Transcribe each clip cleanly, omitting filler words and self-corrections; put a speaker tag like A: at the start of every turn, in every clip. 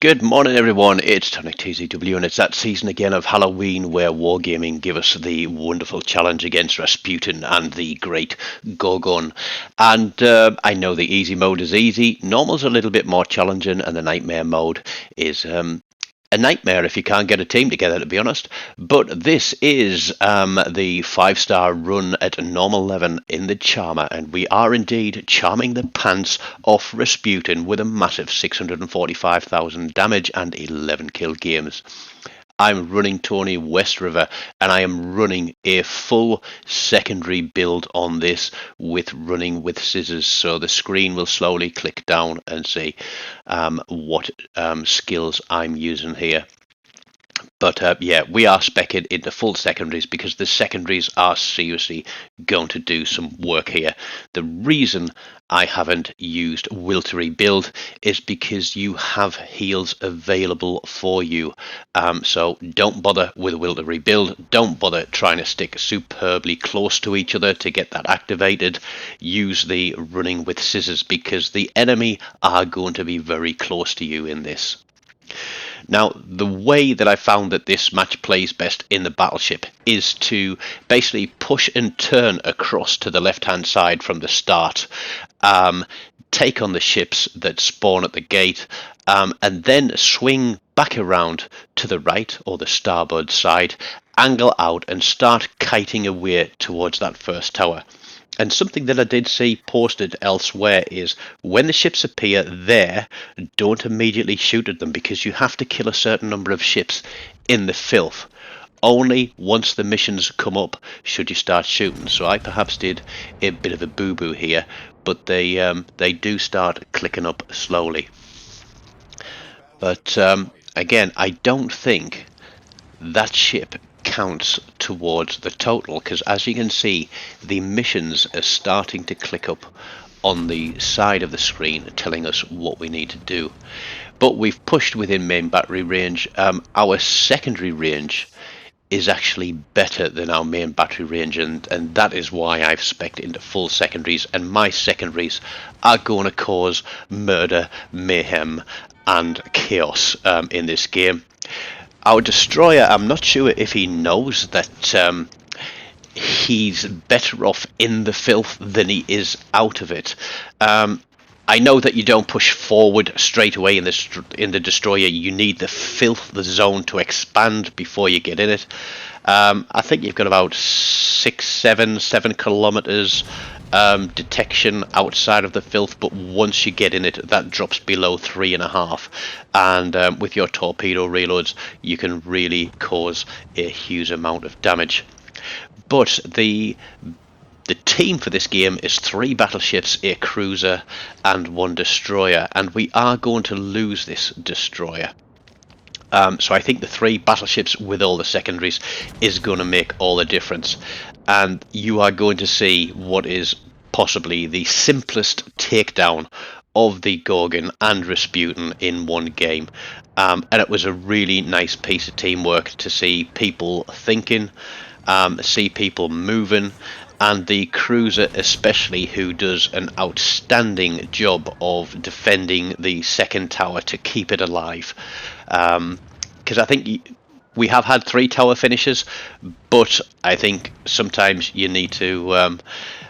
A: Good morning, everyone. It's TONIK TZW, and it's that season again of Halloween where Wargaming give us the wonderful challenge against Rasputin and the Great Gorgon. And I know the easy mode is easy, normal's a little bit more challenging, and the nightmare mode is a nightmare if you can't get a team together, to be honest. But this is the 5-star run at normal level in the Charmer, and we are indeed charming the pants off Rasputin with a massive 645,000 damage and 11 kill games. I'm running Tony West River, and I am running a full secondary build on this with running with scissors, so the screen will slowly click down and see what skills I'm using here. But yeah, we are speccing into full secondaries because the secondaries are seriously going to do some work here. The reason I haven't used will to rebuild is because you have heals available for you. So don't bother with will to rebuild. Don't bother trying to stick superbly close to each other to get that activated. Use the running with scissors because the enemy are going to be very close to you in this. Now, the way that I found that this match plays best in the battleship is to basically push and turn across to the left-hand side from the start, take on the ships that spawn at the gate, and then swing back around to the right or the starboard side, angle out and start kiting away towards that first tower. And something that I did see posted elsewhere is when the ships appear there, don't immediately shoot at them because you have to kill a certain number of ships in the filth. Only once the missions come up should you start shooting. So I perhaps did a bit of a boo-boo here, but they do start clicking up slowly. But again, I don't think that ship counts towards the total because, as you can see, the missions are starting to click up on the side of the screen telling us what we need to do. But we've pushed within main battery range. Our secondary range is actually better than our main battery range, and that is why I've specced into full secondaries, and my secondaries are going to cause murder, mayhem and chaos in this game. Our destroyer, I'm not sure if he knows that he's better off in the filth than he is out of it. I know that you don't push forward straight away in the destroyer. You need the filth, the zone, to expand before you get in it. I think you've got about 7 kilometers detection outside of the filth, but once you get in it, that drops below 3.5, and with your torpedo reloads, you can really cause a huge amount of damage. But the team for this game is 3 battleships, a cruiser, and 1 destroyer, and we are going to lose this destroyer. So I think the 3 battleships with all the secondaries is going to make all the difference, and you are going to see what is possibly the simplest takedown of the Gorgon and Rasputin in one game. And it was a really nice piece of teamwork to see people thinking, see people moving, and the cruiser especially, who does an outstanding job of defending the second tower to keep it alive. Because I think we have had 3 tower finishes, but I think sometimes you need to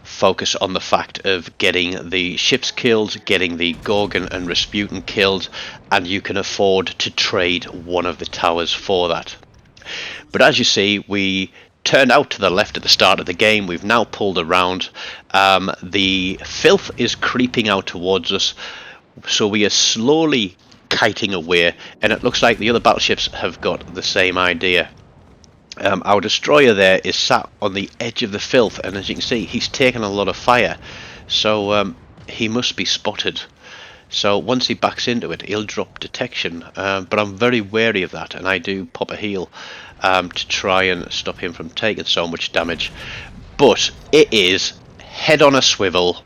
A: focus on the fact of getting the ships killed, getting the Gorgon and Rasputin killed, and you can afford to trade one of the towers for that. But as you see, we turned out to the left at the start of the game. We've now pulled around. The filth is creeping out towards us, so we are slowly kiting away, and it looks like the other battleships have got the same idea. Our destroyer there is sat on the edge of the filth, and as you can see, he's taken a lot of fire, so he must be spotted. So once he backs into it, he'll drop detection, but I'm very wary of that, and I do pop a heal to try and stop him from taking so much damage. But it is head on a swivel.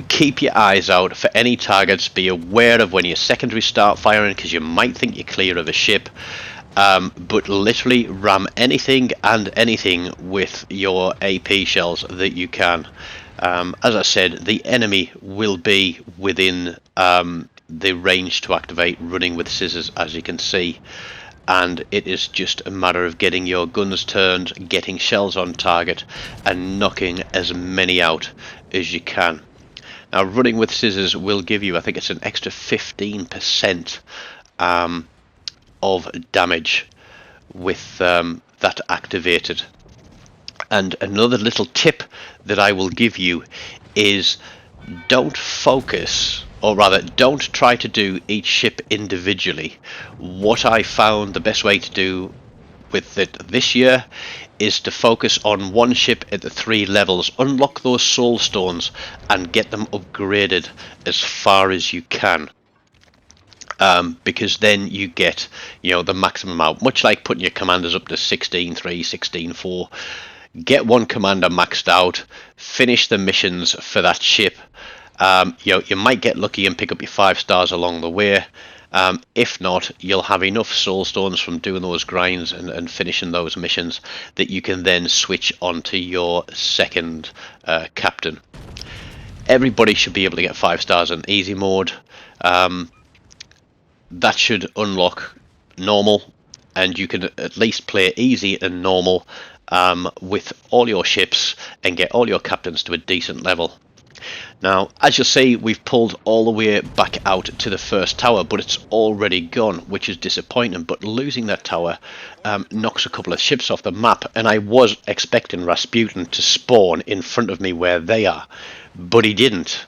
A: Keep your eyes out for any targets. Be aware of when your secondaries start firing, because you might think you're clear of a ship, but literally ram anything and anything with your AP shells that you can. As I said, the enemy will be within the range to activate running with scissors, as you can see, and it is just a matter of getting your guns turned, getting shells on target, and knocking as many out as you can. Now, running with scissors will give you, I think it's an extra 15% of damage with that activated. And another little tip that I will give you is don't focus, or rather don't try to do each ship individually. What I found the best way to do with it this year is to focus on one ship at the 3 levels, unlock those soul stones and get them upgraded as far as you can. Because then you get, the maximum out, much like putting your commanders up to 16.3, 16.4. Get one commander maxed out, finish the missions for that ship. You might get lucky and pick up your 5 stars along the way. If not, you'll have enough soul stones from doing those grinds and finishing those missions that you can then switch onto your second captain. Everybody should be able to get 5 stars in easy mode. That should unlock normal, and you can at least play easy and normal with all your ships and get all your captains to a decent level. Now, as you'll see, we've pulled all the way back out to the first tower, but it's already gone, which is disappointing. But losing that tower knocks a couple of ships off the map, and I was expecting Rasputin to spawn in front of me where they are, but he didn't,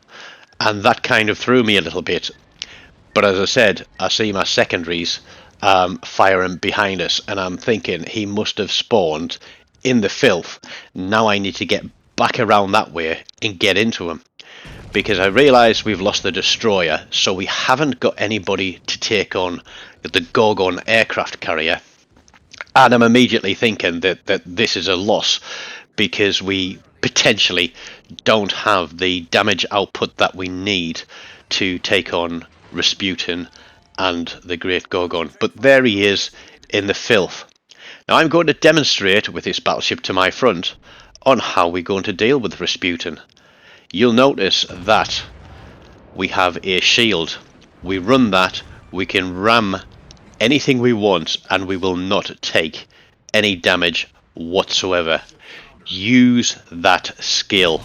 A: and that kind of threw me a little bit. But as I said, I see my secondaries firing behind us, and I'm thinking he must have spawned in the filth. Now I need to get back around that way and get into him, because I realise we've lost the destroyer, so we haven't got anybody to take on the Gorgon aircraft carrier, and I'm immediately thinking that this is a loss, because we potentially don't have the damage output that we need to take on Rasputin and the Great Gorgon. But there he is in the filth. Now I'm going to demonstrate with this battleship to my front on how we're going to deal with Rasputin. You'll notice that we have a shield. We run that, we can ram anything we want, and we will not take any damage whatsoever. Use that skill.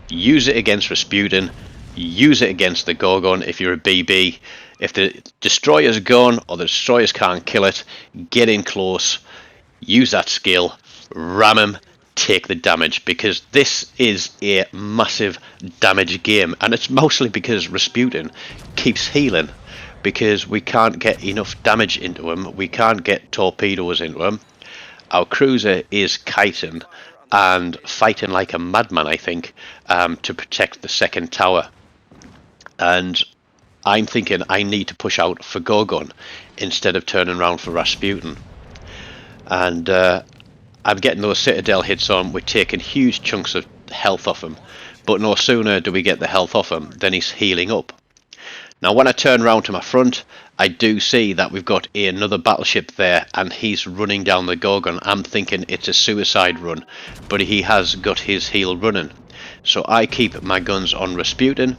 A: Use it against Rasputin. Use it against the Gorgon if you're a BB. If the destroyer's gone or the destroyers can't kill it, get in close, use that skill, ram him, take the damage, because this is a massive damage game, and it's mostly because Rasputin keeps healing, because we can't get enough damage into him, we can't get torpedoes into him. Our cruiser is kiting and fighting like a madman, I think, to protect the second tower. And I'm thinking I need to push out for Gorgon instead of turning around for Rasputin. And I'm getting those Citadel hits on. We're taking huge chunks of health off him. But no sooner do we get the health off him than he's healing up. Now when I turn around to my front, I do see that we've got another battleship there, and he's running down the Gorgon. I'm thinking it's a suicide run, but he has got his heal running. So I keep my guns on Rasputin,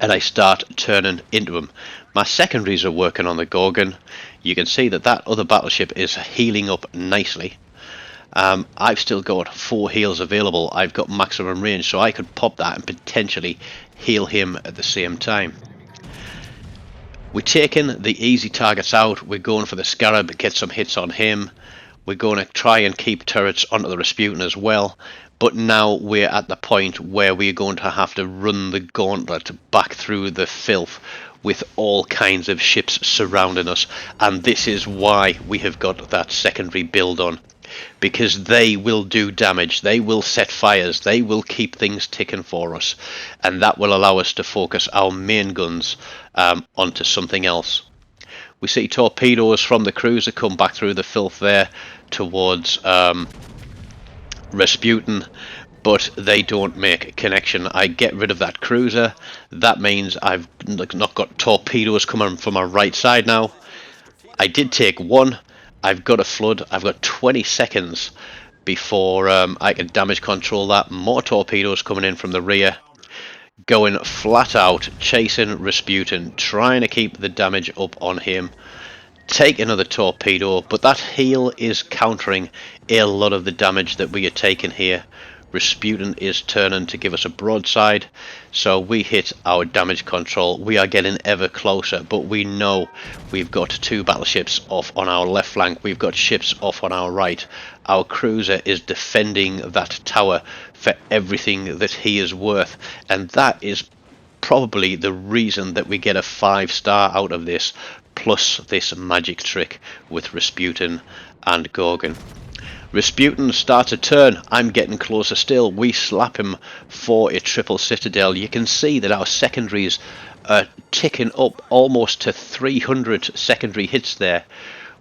A: and I start turning into him. My secondaries are working on the Gorgon. You can see that other battleship is healing up nicely. I've still got 4 heals available. I've got maximum range, so I could pop that and potentially heal him at the same time. We're taking the easy targets out. We're going for the Scarab, get some hits on him. We're going to try and keep turrets onto the Rasputin as well. But now we're at the point where we're going to have to run the gauntlet back through the filth with all kinds of ships surrounding us. And this is why we have got that secondary build on. Because they will do damage, they will set fires, they will keep things ticking for us. And that will allow us to focus our main guns onto something else. We see torpedoes from the cruiser come back through the filth there towards Rasputin, but they don't make a connection. I get rid of that cruiser. That means I've not got torpedoes coming from my right side now. I did take one. I've got a flood. I've got 20 seconds before I can damage control that. More torpedoes coming in from the rear. going flat out, chasing Rasputin, trying to keep the damage up on him. Take another torpedo, but that heal is countering a lot of the damage that we are taking here. Rasputin is turning to give us a broadside, so we hit our damage control. We are getting ever closer, but we know we've got 2 battleships off on our left flank. We've got ships off on our right. Our cruiser is defending that tower for everything that he is worth, and that is probably the reason that we get a 5-star out of this, plus this magic trick with Rasputin and Gorgon. Rasputin starts a turn. I'm getting closer still. We slap him for a triple citadel. You can see that our secondaries are ticking up almost to 300 secondary hits there.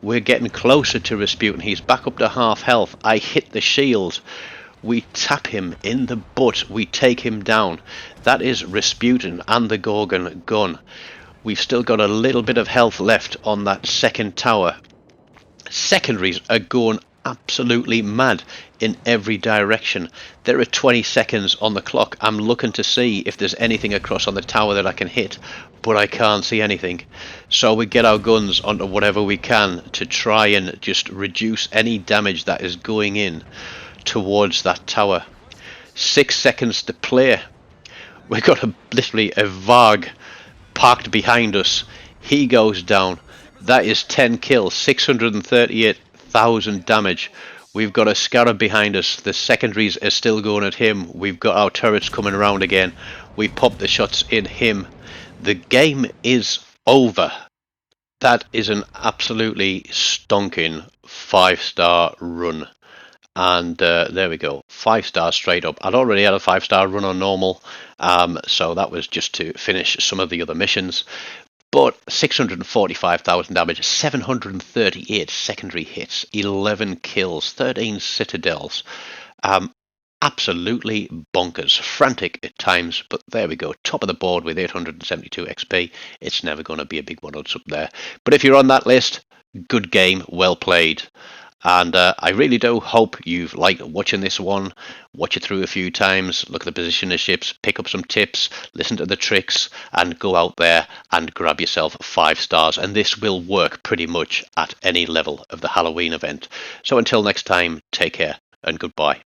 A: We're getting closer to Rasputin. He's back up to half health. I hit the shield. We tap him in the butt. We take him down. That is Rasputin and the Gorgon gun. We've still got a little bit of health left on that second tower. Secondaries are going absolutely mad in every direction. There are 20 seconds on the clock. I'm looking to see if there's anything across on the tower that I can hit, but I can't see anything. So we get our guns onto whatever we can to try and just reduce any damage that is going in towards that tower. 6 seconds to play. We've got literally a Varg parked behind us. He goes down. That is 10 kills, 638,000 damage. We've got a Scarab behind us. The secondaries are still going at him. We've got our turrets coming around again. We pop the shots in him. The game is over. That is an absolutely stonking 5-star run. And there we go, 5 stars straight up. I'd already had a 5-star run on normal, so that was just to finish some of the other missions. But 645,000 damage, 738 secondary hits, 11 kills, 13 citadels. Absolutely bonkers, frantic at times, but there we go, top of the board with 872 XP. It's never going to be a big one up there. But if you're on that list, good game, well played. And I really do hope you've liked watching this one. Watch it through a few times, look at the position of ships, pick up some tips, listen to the tricks, and go out there and grab yourself 5 stars. And this will work pretty much at any level of the Halloween event. So until next time, take care and goodbye.